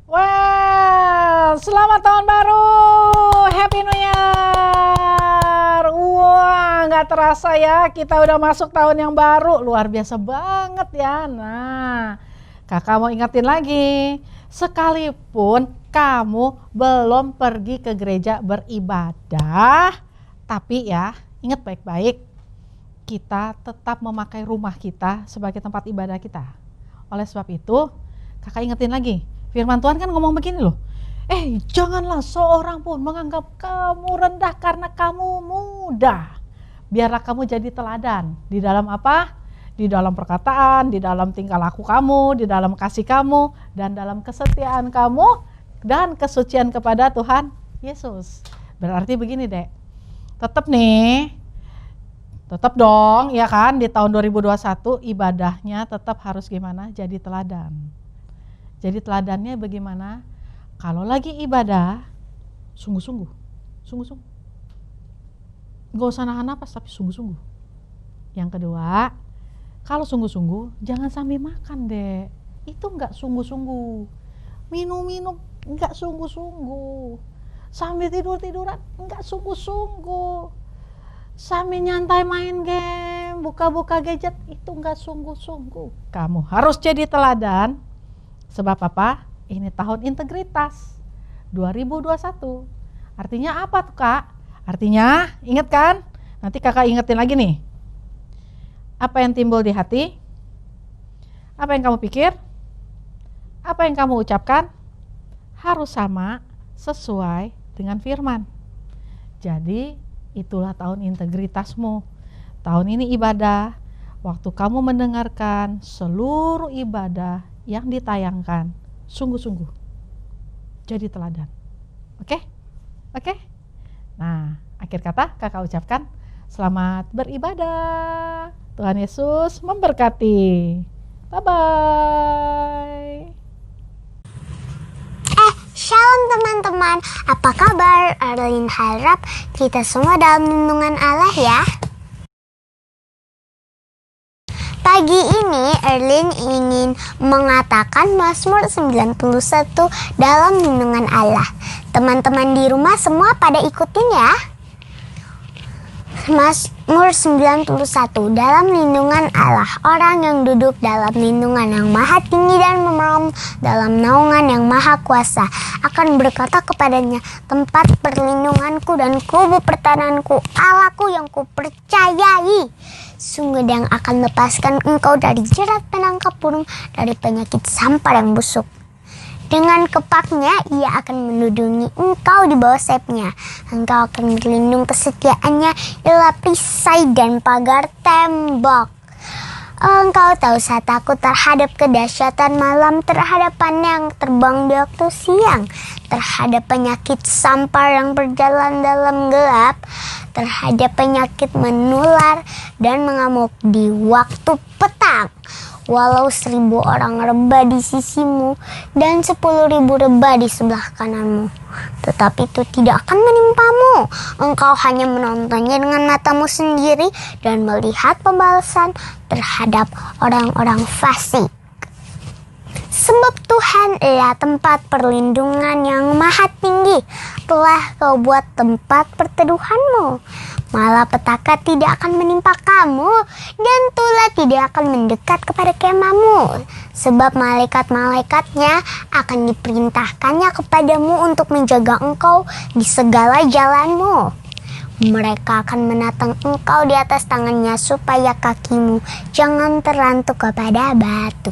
Wah, selamat tahun baru, Happy New Year. Wah, nggak terasa ya, kita udah masuk tahun yang baru, luar biasa banget ya. Nah, kakak mau ingetin lagi, sekalipun kamu belum pergi ke gereja beribadah, tapi ya, ingat baik-baik, kita tetap memakai rumah kita sebagai tempat ibadah kita. Oleh sebab itu, kakak ingetin lagi, firman Tuhan kan ngomong begini loh, janganlah seorang pun menganggap kamu rendah karena kamu muda. Biarlah kamu jadi teladan. Di dalam apa? Di dalam perkataan, di dalam tingkah laku kamu, di dalam kasih kamu, dan dalam kesetiaan kamu, dan kesucian kepada Tuhan Yesus. Berarti begini dek, tetap dong ya kan, di tahun 2021 ibadahnya tetap harus gimana? Jadi teladan. Jadi teladannya bagaimana? Kalau lagi ibadah, sungguh-sungguh. Gak usah nahan napas, tapi sungguh-sungguh. Yang kedua, kalau sungguh-sungguh, jangan sambil makan deh. Itu gak sungguh-sungguh. Minum-minum gak sungguh-sungguh. Sambil tidur-tiduran gak sungguh-sungguh. Sambil nyantai main game, buka-buka gadget, itu gak sungguh-sungguh. Kamu harus jadi teladan. Sebab apa? Ini tahun integritas 2021. Artinya apa tuh kak? Artinya, ingat kan? Nanti kakak ingetin lagi nih. Apa yang timbul di hati? Apa yang kamu pikir? Apa yang kamu ucapkan? Harus sama, sesuai dengan firman. Jadi, itulah tahun integritasmu. Tahun ini ibadah. Waktu kamu mendengarkan seluruh ibadah yang ditayangkan, sungguh-sungguh jadi teladan. Oke? Nah, akhir kata kakak ucapkan selamat beribadah. Tuhan Yesus memberkati. Bye-bye. Shalom teman-teman, apa kabar? Erlin harap kita semua dalam lindungan Allah ya. Pagi ini Erlin ingin mengatakan Mazmur 91 dalam lindungan Allah. Teman-teman di rumah semua pada ikutin ya. Mazmur 91 dalam lindungan Allah. Orang yang duduk dalam lindungan yang maha tinggi dan memerem dalam naungan yang maha kuasa akan berkata kepadanya, tempat perlindunganku dan kubu pertahananku, Allahku yang kupercayai. Sungguh dia yang akan lepaskan engkau dari jerat penangkap burung, dari penyakit sampar yang busuk. Dengan kepaknya ia akan menudungi engkau di bawah sayapnya. Engkau akan berlindung kesetiaannya ialah perisai dan pagar tembok. Engkau tahu saat takut terhadap kedahsyatan malam, terhadap panah yang terbang di waktu siang, terhadap penyakit sampar yang berjalan dalam gelap, terhadap penyakit menular dan mengamuk di waktu petang. Walau 1.000 orang rebah di sisimu dan 10.000 rebah di sebelah kananmu, tetapi itu tidak akan menimpamu. Engkau hanya menontonnya dengan matamu sendiri dan melihat pembalasan terhadap orang-orang fasik. Sebab Tuhan adalah tempat perlindungan yang maha tinggi, telah kau buat tempat perteduhanmu. Malapetaka tidak akan menimpa kamu, dan tulah tidak akan mendekat kepada kemahmu. Sebab malaikat-malaikatnya akan diperintahkannya kepadamu untuk menjaga engkau di segala jalanmu. Mereka akan menatang engkau di atas tangannya supaya kakimu jangan terantuk kepada batu.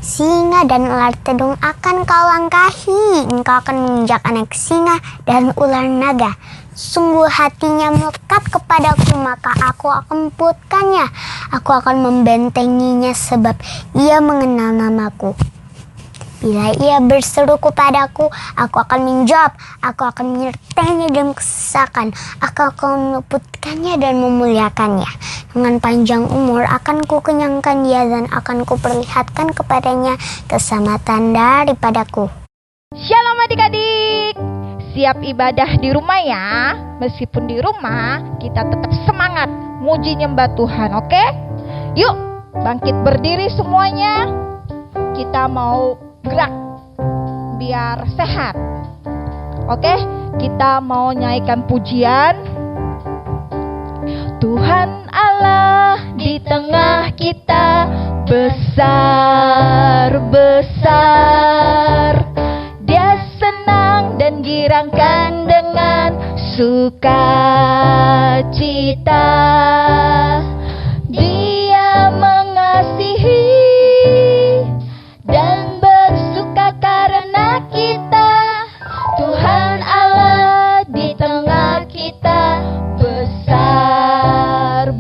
Singa dan ular tedung akan kau langkahi. Engkau akan menginjak anak singa dan ular naga. Sungguh hatinya melekat kepadaku, maka aku akan emputkannya. Aku akan membentenginya sebab ia mengenal namaku. Bila ia berseru kepadaku, aku akan menjawab. Aku akan menyertainya dalam kesesakan. Aku akan meluputkannya dan memuliakannya. Dengan panjang umur akan kukenyangkan dia dan akan kuperlihatkan kepadanya keselamatan daripadaku. Shalom adik-adik, siap ibadah di rumah ya. Meskipun di rumah, kita tetap semangat muji nyembah Tuhan, oke? Yuk, bangkit berdiri semuanya. Kita mau gerak biar sehat. Oke, kita mau nyanyikan pujian. Tuhan Allah di tengah kita besar-besar. Dia senang dan girangkan dengan sukacita. Dia mengasihi dan bersuka karena kita. Tuhan Allah di tengah kita besar-besar,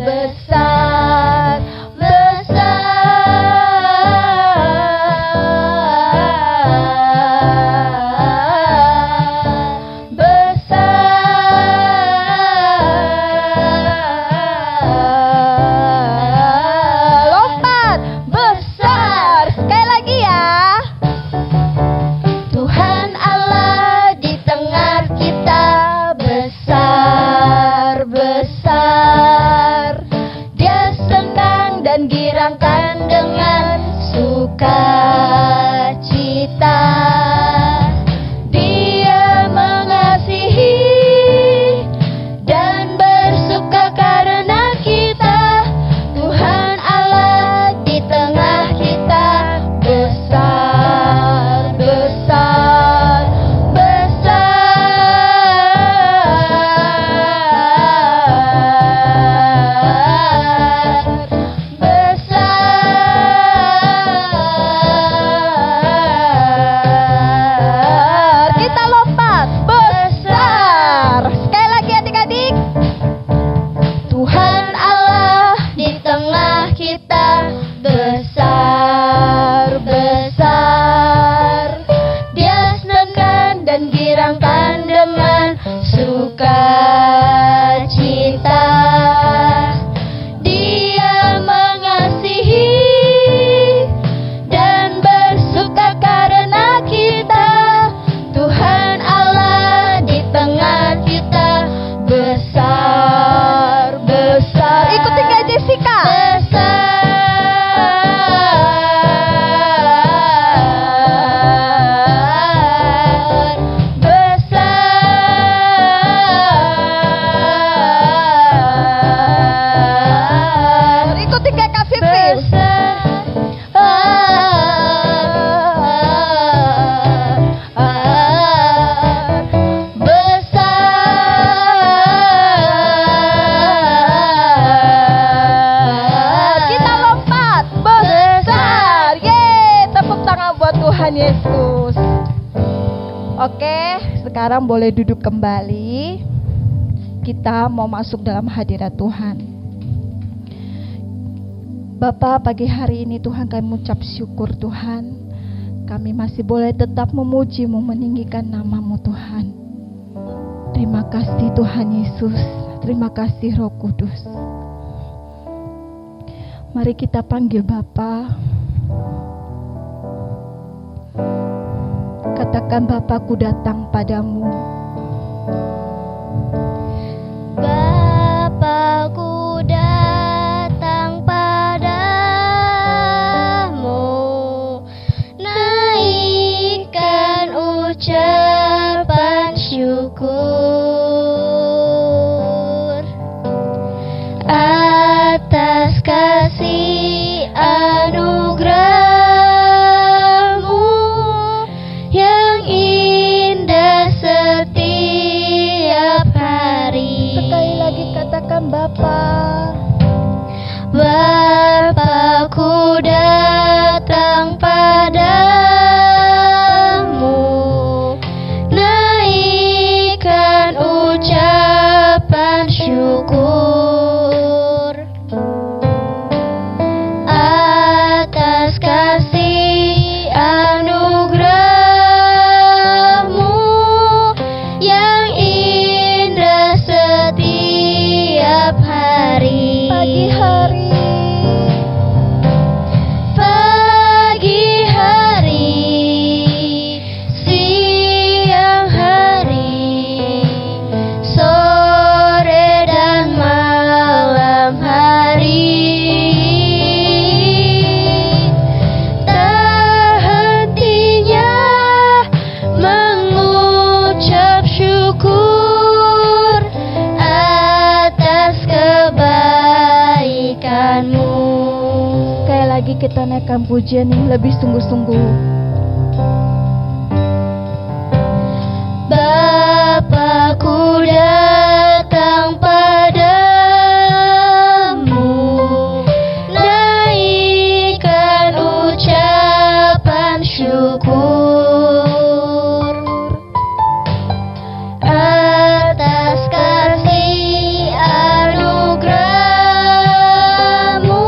lompat besar. Sekali lagi ya. Tuhan Allah di tengah kita besar-besar. Dia senang dan girangkan dengan sukacita. Dia mengasihi dan bersuka karena kita. Tuhan Allah di tengah kita besar-besar, besar. Kita lompat besar. Sekali lagi adik-adik. Tuhan Allah di tengah kita besar-besar. Dia senang dan girangkan dengan sukacita. Dia mengasihi dan bersuka karena kita. Tuhan Allah di tengah kita besar-besar. Ikuti Kak Jessica. Besar. Ikuti Kak Vivi. Kita lompat besar. Yeay, tepuk tangan buat Tuhan Yesus. Oke, sekarang boleh duduk kembali. Kita mau masuk dalam hadirat Tuhan. Bapa, pagi hari ini Tuhan kami mengucap syukur Tuhan. Kami masih boleh tetap memuji-Mu, meninggikan nama-Mu Tuhan. Terima kasih Tuhan Yesus. Terima kasih Roh Kudus. Mari kita panggil Bapa. Katakan, Bapakku datang padamu. Bapakku datang padamu, naikkan ucapan syukur atas kasih anugerah-Mu yang indah setia. lagi kita naikkan pujian yang lebih sungguh-sungguh. Bapakku datang padamu, naikkan ucapan syukur atas kasih anugerah-Mu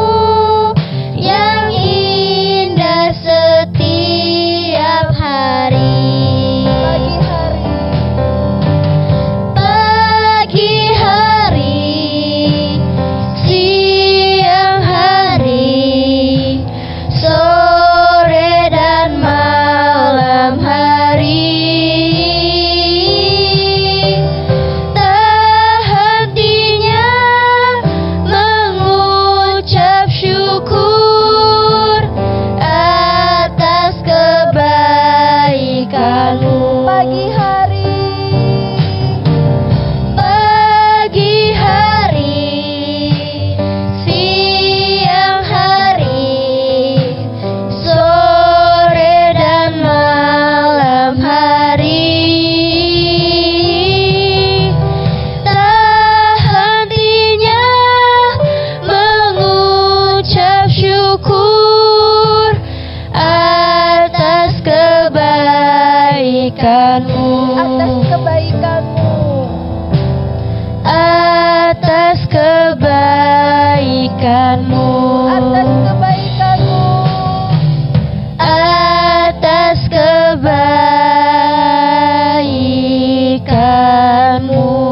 yang indah setiap hari. Pagi hari, siang hari, sore dan malam hari, tak hentinya mengucap syukur atas kebaikan-Mu. Pagi hari, siang hari, sore dan malam hari, tak hentinya mengucap syukur atas kebaikan-Mu. Atas kebaikan-Mu. Atas kebaikan-Mu.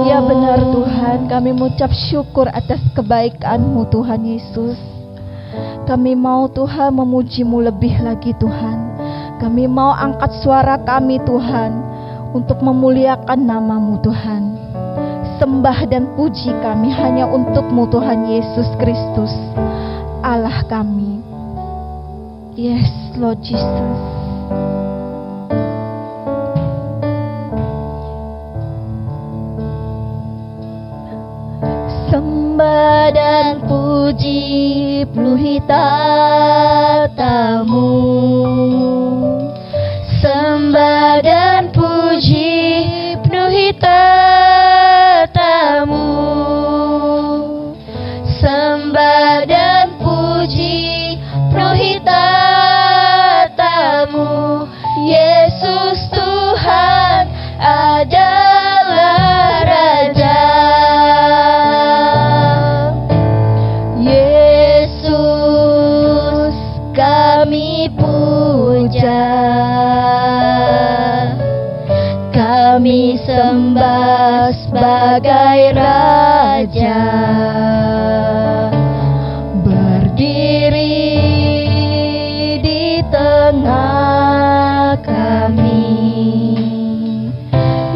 Ya benar Tuhan, kami mengucap syukur atas kebaikan-Mu Tuhan Yesus. Kami mau Tuhan memuji-Mu lebih lagi Tuhan. Kami mau angkat suara kami Tuhan untuk memuliakan nama-Mu Tuhan. Sembah dan puji kami hanya untuk-Mu Tuhan Yesus Kristus, Allah kami. Yes, Lord Jesus. Sembah dan puji penuhi tata-Mu. Sembah dan puji penuhi tata-Mu. Sembah dan puji penuhi tata-Mu. Yesus Tuhan adalah Raja. Yesus kami puja, kami sembah sebagai Raja. Berdiri di tengah kami,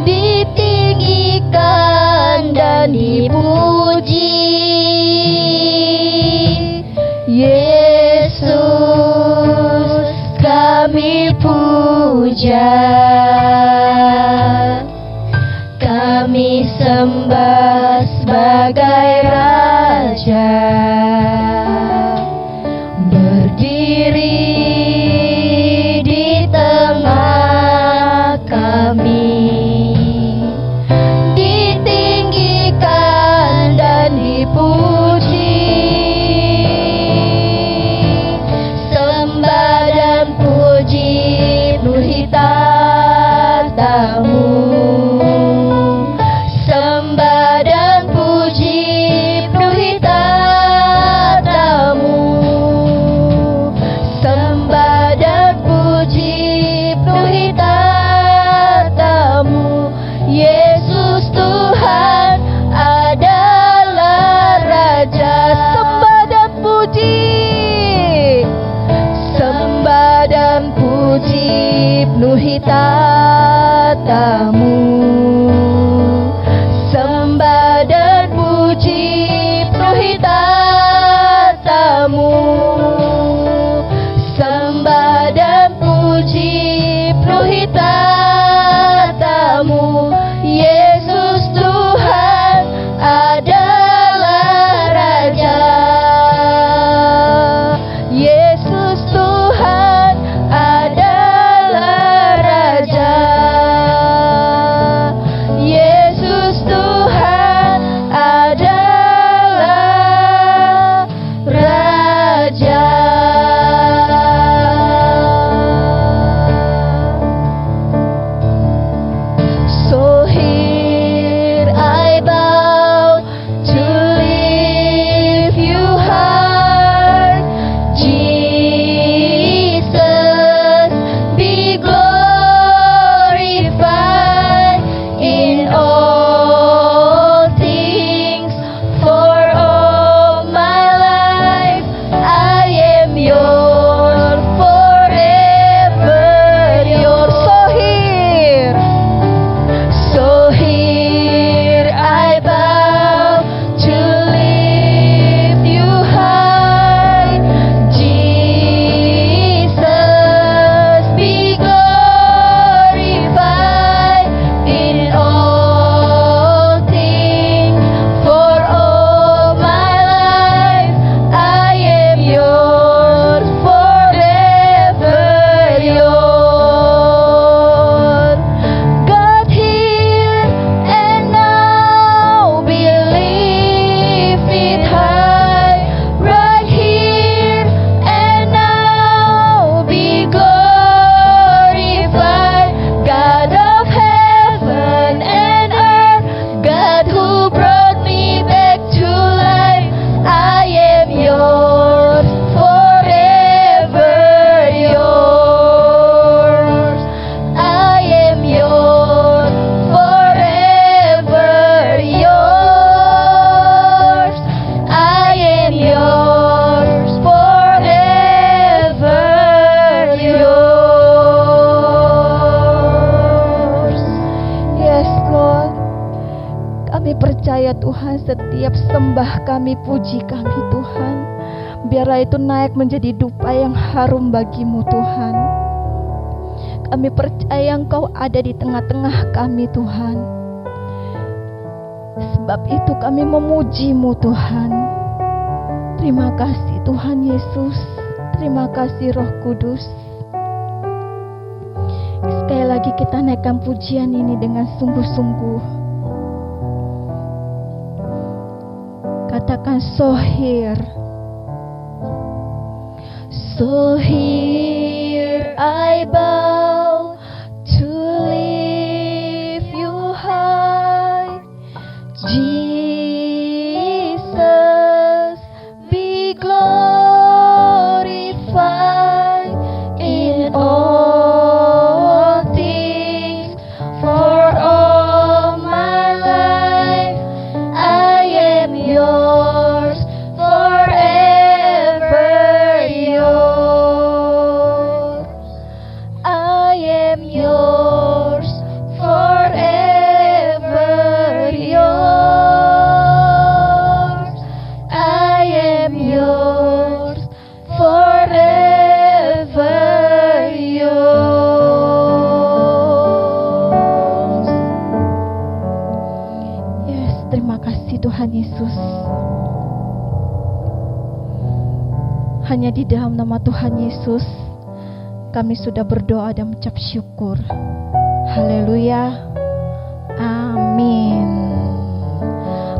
ditinggikan dan dipuji. Yesus kami puja, kami sembah sebagai Raja. Berdiri di tengah kami, ditinggikan dan dipuji. Sembah dan puji penuhi tata-Mu. Sembah dan puji penuhi tata-Mu. Sembah dan puji penuhi tata-Mu. Yesus Tuhan adalah Raja. Sembah dan puji. Sembah dan puji penuhi tata-Mu. Sembah dan puji penuhi tata-Mu. Sembah dan puji penuhi tata-Mu. Yesus Tuhan adalah Raja. Yesus setiap sembah kami, puji kami Tuhan, biarlah itu naik menjadi dupa yang harum bagimu Tuhan. Kami percaya Engkau ada di tengah-tengah kami Tuhan. Sebab itu kami memuji-Mu Tuhan. Terima kasih Tuhan Yesus. Terima kasih Roh Kudus. Sekali lagi kita naikkan pujian ini dengan sungguh-sungguh. Katakan so here. So here I bow to lift you high. Jesus, be glorified in all things. For all my life I am yours, forever yours. I am yours, forever yours. I am yours, forever yours. Yes, terima kasih Tuhan Yesus. Hanya di dalam nama Tuhan Yesus kami sudah berdoa dan mengucap syukur. Haleluya. Amin.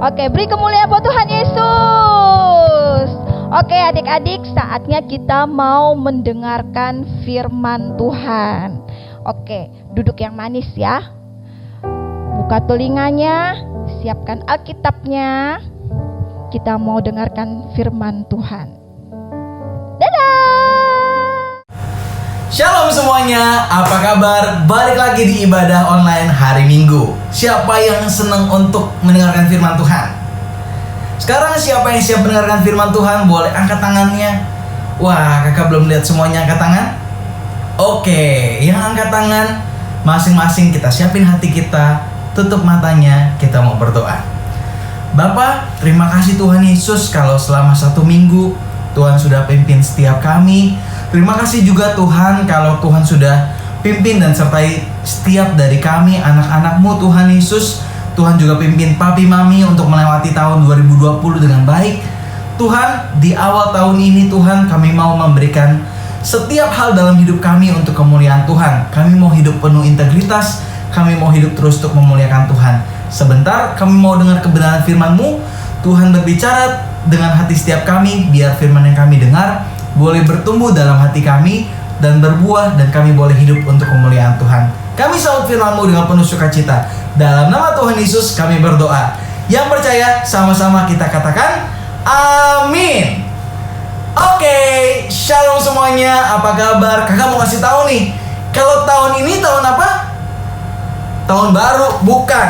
Oke, beri kemuliaan buat Tuhan Yesus. Oke, adik-adik, saatnya kita mau mendengarkan firman Tuhan. Oke, duduk yang manis ya. Buka telinganya, siapkan Alkitabnya. Kita mau dengarkan firman Tuhan. Dadah! Shalom semuanya, apa kabar? Balik lagi di ibadah online hari Minggu. Siapa yang senang untuk mendengarkan firman Tuhan? Sekarang siapa yang siap mendengarkan firman Tuhan? Boleh angkat tangannya. Wah, kakak belum lihat semuanya angkat tangan. Oke, yang angkat tangan masing-masing kita siapin hati kita, tutup matanya, kita mau berdoa. Bapak, terima kasih Tuhan Yesus kalau selama 1 minggu Tuhan sudah pimpin setiap kami. Terima kasih juga Tuhan kalau Tuhan sudah pimpin dan sertai setiap dari kami anak-anak-Mu Tuhan Yesus. Tuhan juga pimpin papi mami untuk melewati tahun 2020 dengan baik. Tuhan, di awal tahun ini Tuhan kami mau memberikan setiap hal dalam hidup kami untuk kemuliaan Tuhan. Kami mau hidup penuh integritas. Kami mau hidup terus untuk memuliakan Tuhan. Sebentar kami mau dengar kebenaran firman-Mu. Tuhan berbicara dengan hati setiap kami, biar firman yang kami dengar boleh bertumbuh dalam hati kami dan berbuah, dan kami boleh hidup untuk kemuliaan Tuhan. Kami sambut firman-Mu dengan penuh sukacita. Dalam nama Tuhan Yesus kami berdoa. Yang percaya sama-sama kita katakan amin. Oke, shalom semuanya, apa kabar? Kakak mau kasih tahu nih, kalau tahun ini tahun apa? Tahun baru? Bukan.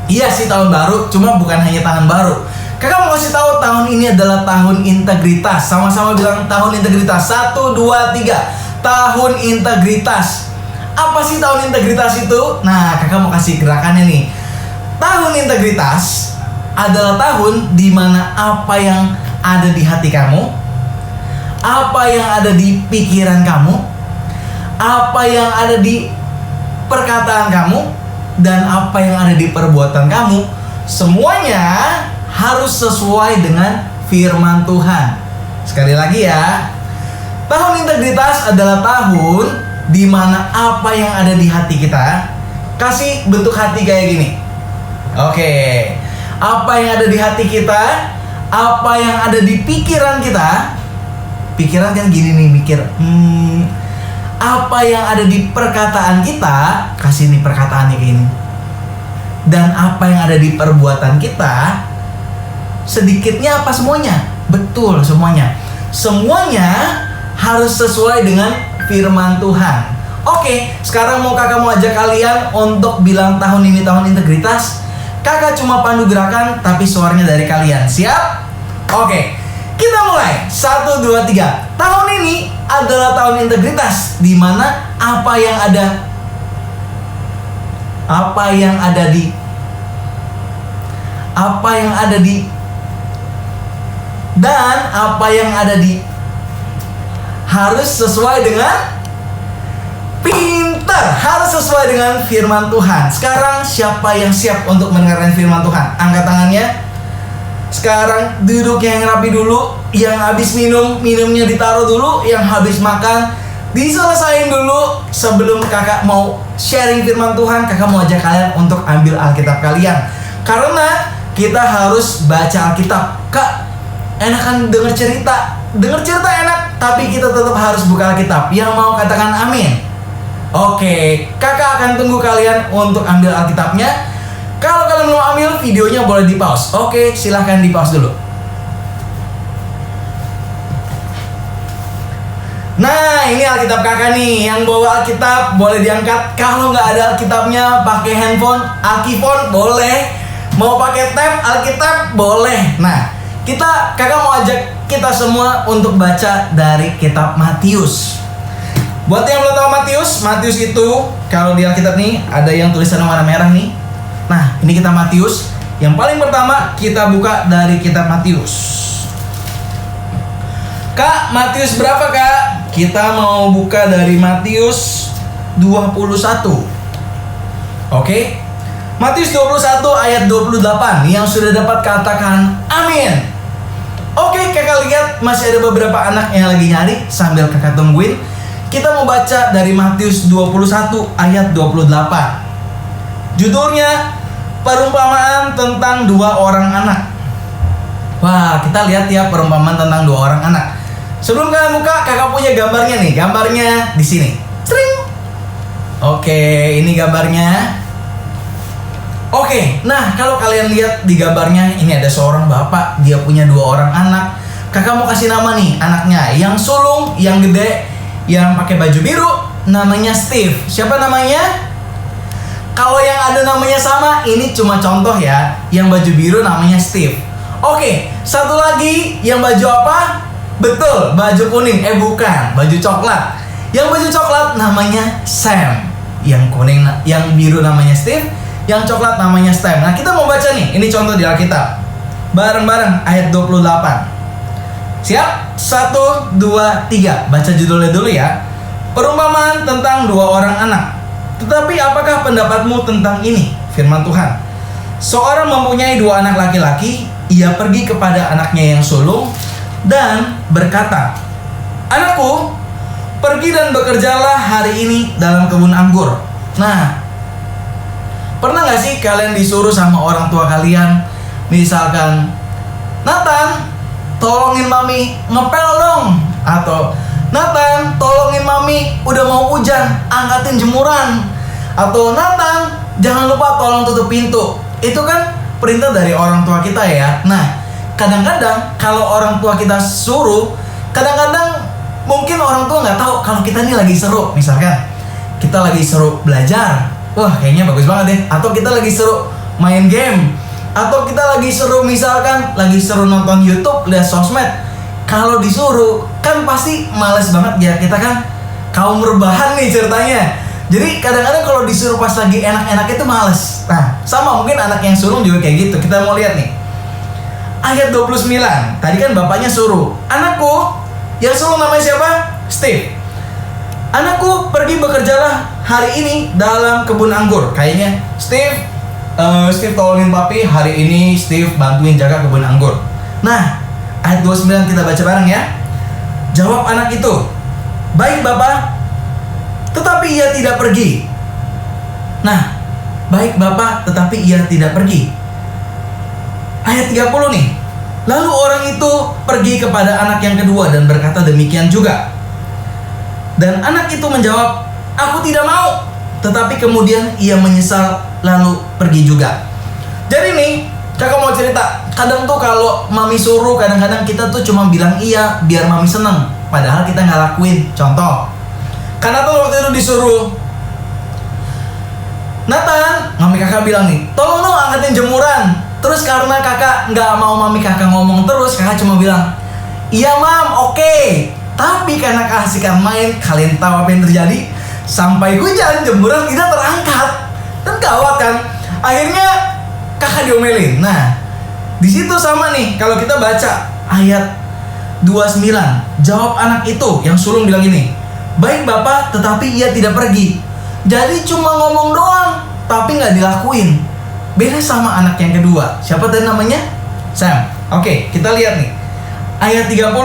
Iya sih tahun baru, cuma bukan hanya tahun baru. Kakak mau kasih tahu tahun ini adalah tahun integritas. Sama-sama bilang tahun integritas. 1, 2, 3. Tahun integritas. Apa sih tahun integritas itu? Nah, kakak mau kasih gerakannya nih. Tahun integritas adalah tahun di mana apa yang ada di hati kamu, apa yang ada di pikiran kamu, apa yang ada di perkataan kamu, dan apa yang ada di perbuatan kamu, semuanya harus sesuai dengan firman Tuhan. Sekali lagi ya, tahun integritas adalah tahun di mana apa yang ada di hati kita, kasih bentuk hati kayak gini. Oke, apa yang ada di hati kita, apa yang ada di pikiran kita. Pikiran kan gini nih, mikir. Apa yang ada di perkataan kita, kasih nih perkataannya gini. Dan apa yang ada di perbuatan kita, sedikitnya apa semuanya? Betul, semuanya. Semuanya harus sesuai dengan firman Tuhan. Oke, sekarang kakak mau ajak kalian untuk bilang tahun ini tahun integritas. Kakak cuma pandu gerakan, tapi suaranya dari kalian. Siap? Oke, kita mulai. 1, 2, 3. Tahun ini adalah tahun integritas, di mana apa yang ada apa yang ada di harus sesuai dengan pintar, harus sesuai dengan firman Tuhan. Sekarang siapa yang siap untuk mendengarkan firman Tuhan? Angkat tangannya. Sekarang duduk yang rapi dulu. Yang habis minumnya ditaruh dulu. Yang habis makan diselesain dulu. Sebelum kakak mau sharing firman Tuhan, kakak mau ajak kalian untuk ambil Alkitab kalian. Karena kita harus baca Alkitab. Kak, enakan denger cerita enak, tapi kita tetap harus buka Alkitab. Yang mau katakan amin. Oke, kakak akan tunggu kalian untuk ambil Alkitabnya. Kalau kalian mau ambil, videonya boleh di pause. Oke, silahkan di pause dulu. Nah, ini Alkitab kakak nih. Yang bawa Alkitab boleh diangkat. Kalau nggak ada Alkitabnya, pakai handphone, Alkiphone boleh. Mau pakai tab Alkitab boleh. Nah, kakak mau ajak kita semua untuk baca dari kitab Matius. Buat yang belum tahu Matius itu kalau di Alkitab nih ada yang tulisan warna merah nih. Nah, ini kitab Matius. Yang paling pertama kita buka dari kitab Matius. Kak, Matius berapa kak? Kita mau buka dari Matius 21. Oke. Matius 21 ayat 28. Yang sudah dapat katakan amin. Oke, kakak lihat masih ada beberapa anak yang lagi nyari. Sambil kakak tungguin, kita mau baca dari Matius 21 ayat 28. Judulnya perumpamaan tentang dua orang anak. Wah, kita lihat ya perumpamaan tentang dua orang anak. Sebelum kalian buka, kakak punya gambarnya nih. Gambarnya di sini. Sering. Oke, ini gambarnya. Oke, nah kalau kalian lihat di gambarnya, ini ada seorang bapak, dia punya dua orang anak. Kakak mau kasih nama nih anaknya. Yang sulung, yang gede, yang pakai baju biru, namanya Steve. Siapa namanya? Kalau yang ada namanya sama, ini cuma contoh ya. Yang baju biru namanya Steve. Oke, satu lagi yang baju apa? Betul, baju kuning. Bukan, baju coklat. Yang baju coklat namanya Sam. Yang kuning, yang biru namanya Steve. Yang coklat namanya Sam. Nah, kita mau baca nih. Ini contoh di Alkitab. Bareng-bareng ayat 28. Siap? 1, 2, 3. Baca judulnya dulu ya. Perumpamaan tentang dua orang anak. Tetapi apakah pendapatmu tentang ini? Firman Tuhan. Seorang mempunyai dua anak laki-laki. Ia pergi kepada anaknya yang sulung dan berkata, "Anakku, pergi dan bekerjalah hari ini dalam kebun anggur." Nah, pernah gak sih kalian disuruh sama orang tua kalian, misalkan, "Nathan, tolongin mami ngepel dong." Atau, "Nathan, tolongin mami, udah mau hujan, angkatin jemuran." Atau, "Nathan, jangan lupa tolong tutup pintu." Itu kan perintah dari orang tua kita ya. Nah, kadang-kadang kalau orang tua kita suruh, kadang-kadang mungkin orang tua nggak tahu kalau kita ini lagi seru. Misalkan kita lagi seru belajar, wah kayaknya bagus banget deh. Atau kita lagi seru main game, atau kita lagi seru misalkan lagi seru nonton YouTube, lihat sosmed. Kalau disuruh kan pasti males banget ya, kita kan kaum rebahan nih ceritanya. Jadi kadang-kadang kalau disuruh pas lagi enak-enak itu males. Nah, sama mungkin anak yang sulung juga kayak gitu. Kita mau lihat nih ayat 29. Tadi kan bapaknya suruh, "Anakku," yang sulung namanya siapa? Steve. "Anakku, pergi bekerjalah hari ini dalam kebun anggur." Kayaknya Steve tolongin papi hari ini. Steve bantuin jaga kebun anggur. Nah, ayat 29 kita baca bareng ya. Jawab anak itu, "Baik bapak, tetapi ia tidak pergi." Nah, baik bapak, tetapi ia tidak pergi. Ayat 30 nih. Lalu orang itu pergi kepada anak yang kedua dan berkata demikian juga. Dan anak itu menjawab, "Aku tidak mau." Tetapi kemudian ia menyesal lalu pergi juga. Jadi nih, kakak mau cerita. Kadang tuh kalau mami suruh, kadang-kadang kita tuh cuma bilang iya biar mami seneng. Padahal kita nggak lakuin. Contoh, karena tuh waktu itu disuruh, "Nathan," mami kakak bilang nih, "tolong dong angkatin jemuran." Terus karena kakak nggak mau mami kakak ngomong terus, kakak cuma bilang, "Iya mam, oke." Tapi karena keasikan main, kalian tahu apa yang terjadi? Sampai hujan, jemuran tidak terangkat. Dan gawat kan? Akhirnya kakak diomelin. Nah, Di situ sama nih, kalau kita baca ayat 29, jawab anak itu yang sulung bilang gini, baik Bapak, tetapi ia tidak pergi. Jadi cuma ngomong doang, tapi nggak dilakuin. Beda sama anak yang kedua. Siapa tadi namanya? Sam. Oke, kita lihat nih. Ayat 30.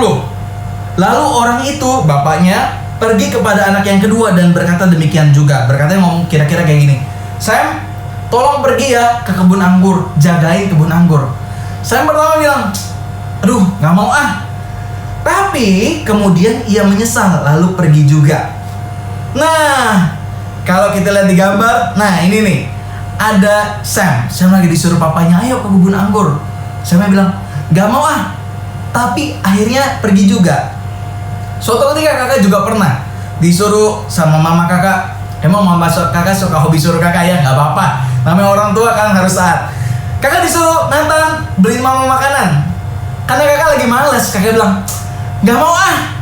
Lalu orang itu, bapaknya, pergi kepada anak yang kedua dan berkata demikian juga. Berkata ngomong kira-kira kayak gini, Sam, tolong pergi ya ke kebun anggur, jagain kebun anggur. Sam pertama bilang, aduh gak mau ah. Tapi kemudian ia menyesal lalu pergi juga. Nah, kalau kita lihat di gambar, nah ini nih, ada Sam lagi disuruh papanya, ayo ke kebun anggur. Sam bilang, gak mau ah. Tapi akhirnya pergi juga. Suatu ketika kakak juga pernah disuruh sama mama kakak. Emang mama kakak suka hobi suruh kakak ya, gak apa-apa. Namanya orang tua kan harus taat. Kakak disuruh Nathan beliin mama makanan. Karena kakak lagi males, kakak bilang, gak mau ah.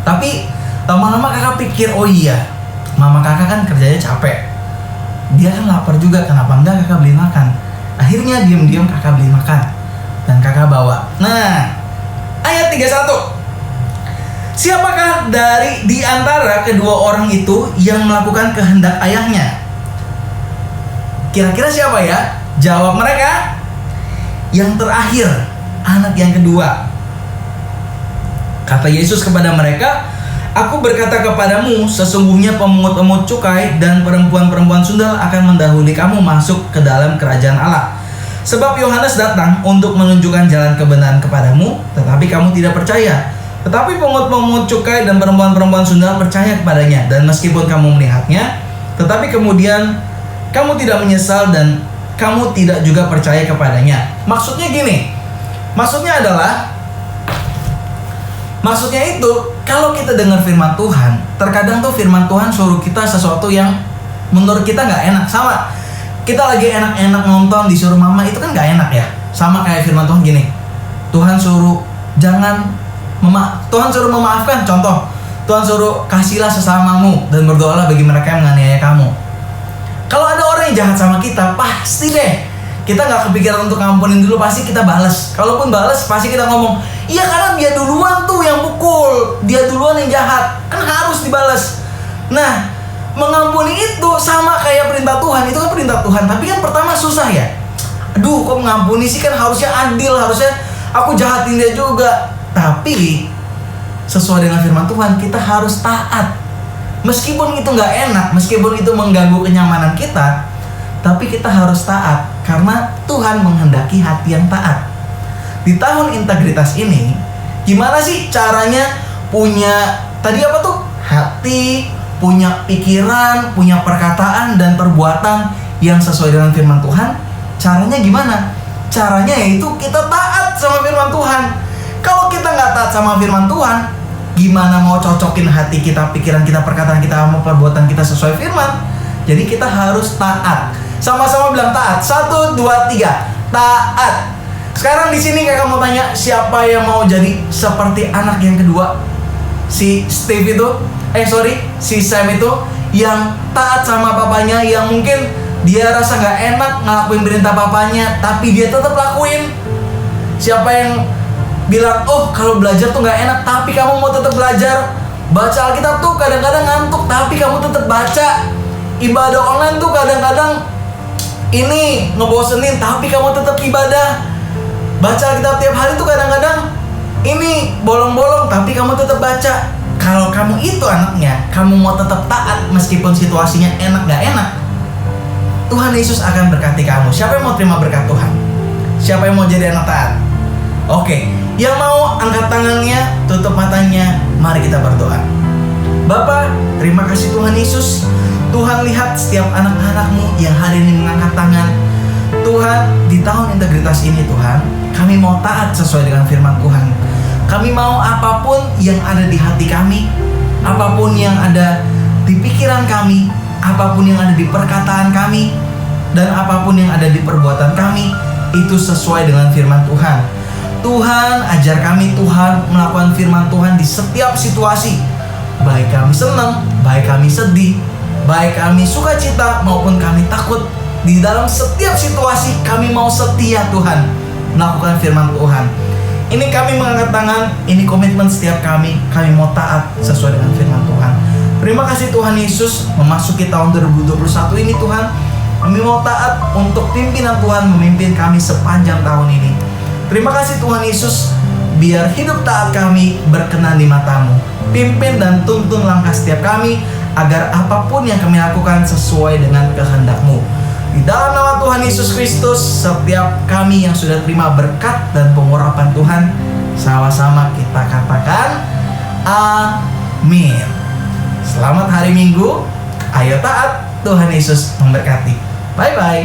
Tapi lama-lama kakak pikir, oh iya, mama kakak kan kerjanya capek, dia kan lapar juga, kenapa enggak kakak beli makan. Akhirnya diam-diam kakak beli makan dan kakak bawa. Nah, ayat 31. Siapakah di antara kedua orang itu yang melakukan kehendak ayahnya? Kira-kira siapa ya? Jawab mereka, yang terakhir, anak yang kedua. Kata Yesus kepada mereka, aku berkata kepadamu, sesungguhnya pemungut-pemungut cukai dan perempuan-perempuan sundal akan mendahului kamu masuk ke dalam kerajaan Allah. Sebab Yohanes datang untuk menunjukkan jalan kebenaran kepadamu, tetapi kamu tidak percaya. Tetapi pemungut-pemungut cukai dan perempuan-perempuan sundal percaya kepadanya. Dan meskipun kamu melihatnya, tetapi kemudian kamu tidak menyesal dan kamu tidak juga percaya kepadanya. Maksudnya gini, maksudnya itu, kalau kita dengar firman Tuhan, terkadang tuh firman Tuhan suruh kita sesuatu yang menurut kita nggak enak. Sama, kita lagi enak-enak nonton disuruh mama, itu kan nggak enak ya. Sama kayak firman Tuhan gini, Tuhan suruh Tuhan suruh memaafkan. Contoh, Tuhan suruh kasihlah sesamamu dan berdoalah bagi mereka yang menganiaya kamu. Kalau ada orang yang jahat sama kita, pasti deh kita nggak kepikiran untuk ngampunin dulu, pasti kita balas. Kalaupun balas, pasti kita ngomong, iya karena dia duluan tuh yang pukul, dia duluan yang jahat, kan harus dibalas. Nah, mengampuni itu sama kayak perintah Tuhan, itu kan perintah Tuhan, tapi kan pertama susah ya. Aduh, kok mengampuni sih, kan harusnya adil, harusnya aku jahatin dia juga. Tapi sesuai dengan firman Tuhan, kita harus taat. Meskipun itu nggak enak, meskipun itu mengganggu kenyamanan kita, tapi kita harus taat karena Tuhan menghendaki hati yang taat. Di tahun integritas ini, gimana sih caranya punya hati, punya pikiran, punya perkataan dan perbuatan yang sesuai dengan firman Tuhan? Caranya gimana? Caranya yaitu kita taat sama firman Tuhan. Kalau kita nggak taat sama firman Tuhan, gimana mau cocokin hati kita, pikiran kita, perkataan kita, sama perbuatan kita sesuai firman? Jadi kita harus taat. Sama-sama bilang taat. 1, 2, 3. Taat. Sekarang di sini kakak mau tanya, siapa yang mau jadi seperti anak yang kedua? Si Sam itu yang taat sama papanya, yang mungkin dia rasa nggak enak ngelakuin perintah papanya, tapi dia tetap lakuin. Siapa yang bilang, oh kalau belajar tuh nggak enak, tapi kamu mau tetap belajar. Baca Alkitab tuh kadang-kadang ngantuk, tapi kamu tetap baca. Ibadah online tuh kadang-kadang ini ngebosenin, tapi kamu tetap ibadah. Baca Alkitab tiap hari tuh kadang-kadang ini bolong-bolong, tapi kamu tetap baca. Kalau kamu itu anaknya, kamu mau tetap taat meskipun situasinya enak gak enak, Tuhan Yesus akan berkati kamu. Siapa yang mau terima berkat Tuhan? Siapa yang mau jadi anak taat? Oke, yang mau angkat tangannya, tutup matanya, mari kita berdoa. Bapa, terima kasih Tuhan Yesus. Tuhan lihat setiap anak-anak-Mu yang hari ini mengangkat tangan. Tuhan, di tahun integritas ini Tuhan, kami mau taat sesuai dengan firman Tuhan. Kami mau apapun yang ada di hati kami, apapun yang ada di pikiran kami, apapun yang ada di perkataan kami, dan apapun yang ada di perbuatan kami, itu sesuai dengan firman Tuhan. Tuhan, ajar kami Tuhan melakukan firman Tuhan di setiap situasi. Baik kami senang, baik kami sedih, baik kami sukacita maupun kami takut, Di dalam setiap situasi kami mau setia Tuhan, melakukan firman Tuhan. Ini kami mengangkat tangan, ini komitmen setiap kami mau taat sesuai dengan firman Tuhan. Terima kasih Tuhan Yesus, memasuki tahun 2021 ini Tuhan, kami mau taat untuk pimpinan Tuhan memimpin kami sepanjang tahun ini. Terima kasih Tuhan Yesus, biar hidup taat kami berkenan di mata-Mu. Pimpin dan tuntun langkah setiap kami, agar apapun yang kami lakukan sesuai dengan kehendak-Mu. Di dalam nama Tuhan Yesus Kristus, setiap kami yang sudah terima berkat dan pengurapan Tuhan, sama-sama kita katakan amin. Selamat hari Minggu, ayo taat, Tuhan Yesus memberkati. Bye-bye.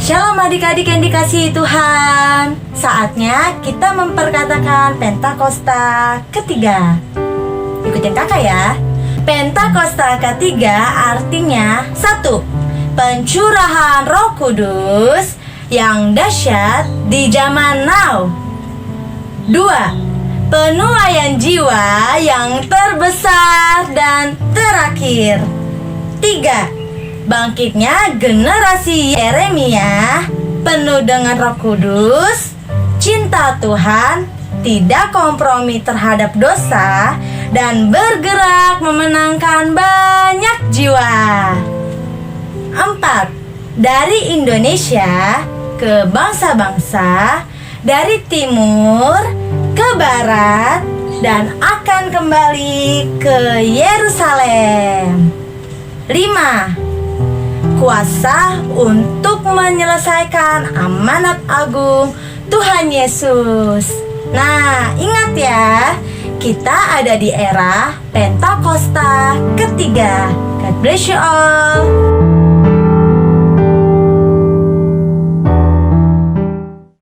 Shalom adik-adik yang dikasihi Tuhan. Saatnya kita memperkatakan Pentakosta ketiga. Ikutin kakak ya. Pentakosta ketiga artinya 1. Pencurahan Roh Kudus yang dahsyat di zaman now. 2. Penuaian jiwa yang terbesar dan terakhir. 3. Bangkitnya generasi Yeremia penuh dengan Roh Kudus, cinta Tuhan, tidak kompromi terhadap dosa, dan bergerak memenangkan banyak jiwa. 4. Dari Indonesia ke bangsa-bangsa, dari timur ke barat, dan akan kembali ke Yerusalem. 5. Kuasa untuk menyelesaikan amanat agung Tuhan Yesus. Nah, ingat ya, kita ada di era Pentakosta ketiga. God bless you all.